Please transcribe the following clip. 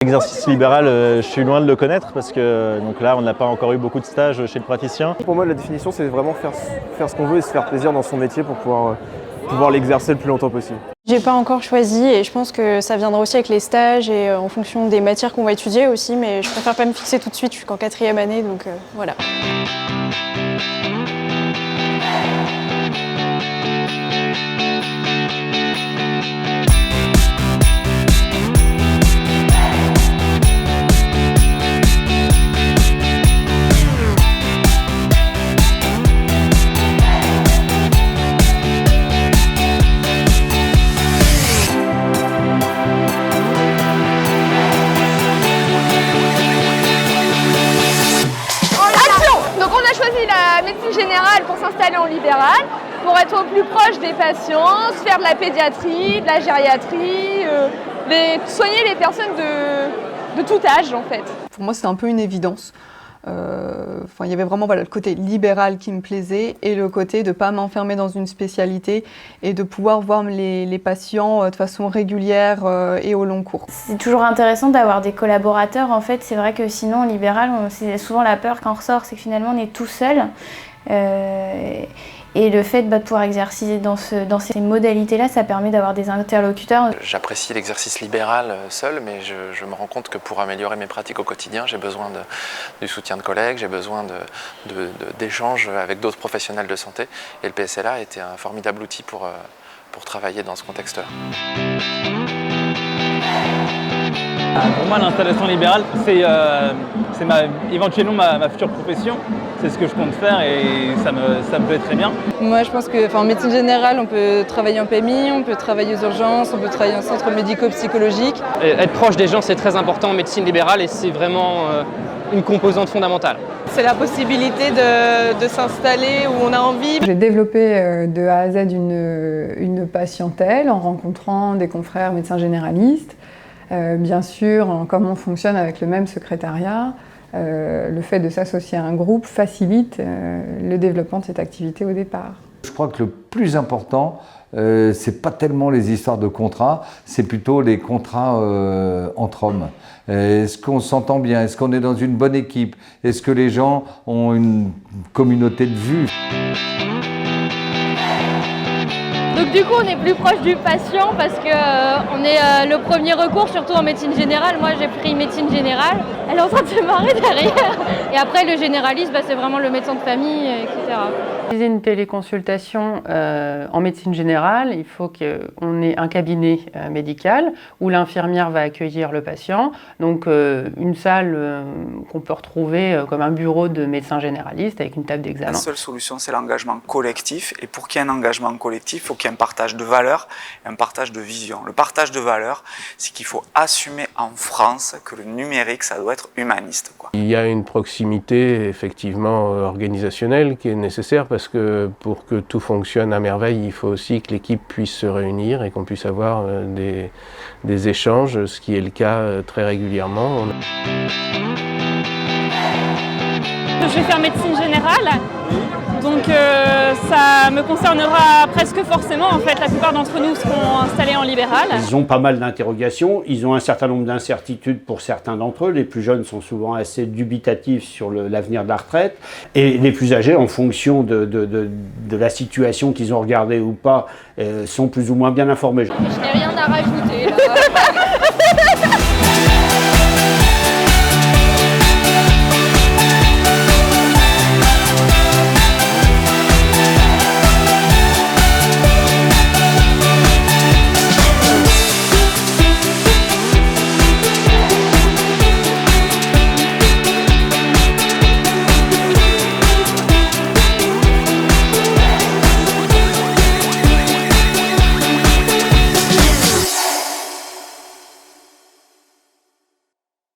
L'exercice libéral, je suis loin de le connaître parce que donc là, on n'a pas encore eu beaucoup de stages chez le praticien. Pour moi, la définition, c'est vraiment faire ce qu'on veut et se faire plaisir dans son métier pour pouvoir l'exercer le plus longtemps possible. J'ai pas encore choisi et je pense que ça viendra aussi avec les stages et en fonction des matières qu'on va étudier aussi, mais je préfère pas me fixer tout de suite, je suis qu'en 4e année, donc voilà. La médecine générale pour s'installer en libéral, pour être au plus proche des patients, faire de la pédiatrie, de la gériatrie, soigner les personnes de tout âge en fait. Pour moi c'est un peu une évidence. Il y avait vraiment le côté libéral qui me plaisait et le côté de ne pas m'enfermer dans une spécialité et de pouvoir voir les patients de façon régulière et au long cours. C'est toujours intéressant d'avoir des collaborateurs. En fait, c'est vrai que sinon, en libéral, c'est souvent la peur quand on ressort, c'est que finalement on est tout seul. Et le fait de pouvoir exercer dans ces modalités-là, ça permet d'avoir des interlocuteurs. J'apprécie l'exercice libéral seul, mais je me rends compte que pour améliorer mes pratiques au quotidien, j'ai besoin du soutien de collègues, j'ai besoin d'échanges avec d'autres professionnels de santé. Et le PSLA a été un formidable outil pour travailler dans ce contexte-là. Pour moi, l'installation libérale, c'est éventuellement ma future profession. C'est ce que je compte faire et ça me plaît très bien. Moi, je pense qu'en médecine générale, on peut travailler en PMI, on peut travailler aux urgences, on peut travailler en centre médico-psychologique. Être proche des gens, c'est très important en médecine libérale et c'est vraiment une composante fondamentale. C'est la possibilité de s'installer où on a envie. J'ai développé de A à Z une patientèle en rencontrant des confrères médecins généralistes. Bien sûr, comme on fonctionne avec le même secrétariat, le fait de s'associer à un groupe facilite le développement de cette activité au départ. Je crois que le plus important, c'est pas tellement les histoires de contrats, c'est plutôt les contrats entre hommes. Est-ce qu'on s'entend bien? Est-ce qu'on est dans une bonne équipe? Est-ce que les gens ont une communauté de vue? Donc du coup, on est plus proche du patient parce qu'on est le premier recours, surtout en médecine générale. Moi, j'ai pris médecine générale. Elle est en train de se marrer derrière. Et après, le généraliste, c'est vraiment le médecin de famille, etc. Utiliser une téléconsultation en médecine générale, il faut qu'on ait un cabinet médical où l'infirmière va accueillir le patient. Donc une salle qu'on peut retrouver comme un bureau de médecin généraliste avec une table d'examen. La seule solution, c'est l'engagement collectif. Et pour qu'il y ait un engagement collectif, il faut qu'il y ait un partage de valeurs et un partage de vision. Le partage de valeurs, c'est qu'il faut assumer en France que le numérique, ça doit être humaniste, quoi. Il y a une proximité effectivement organisationnelle qui est nécessaire parce que pour que tout fonctionne à merveille, il faut aussi que l'équipe puisse se réunir et qu'on puisse avoir des échanges, ce qui est le cas très régulièrement. Je vais faire médecine générale, donc ça me concernera presque forcément. En fait, la plupart d'entre nous seront installés en libéral. Ils ont pas mal d'interrogations, ils ont un certain nombre d'incertitudes pour certains d'entre eux. Les plus jeunes sont souvent assez dubitatifs sur l'avenir de la retraite. Et les plus âgés, en fonction de la situation qu'ils ont regardée ou pas, sont plus ou moins bien informés. Je n'ai rien à rajouter.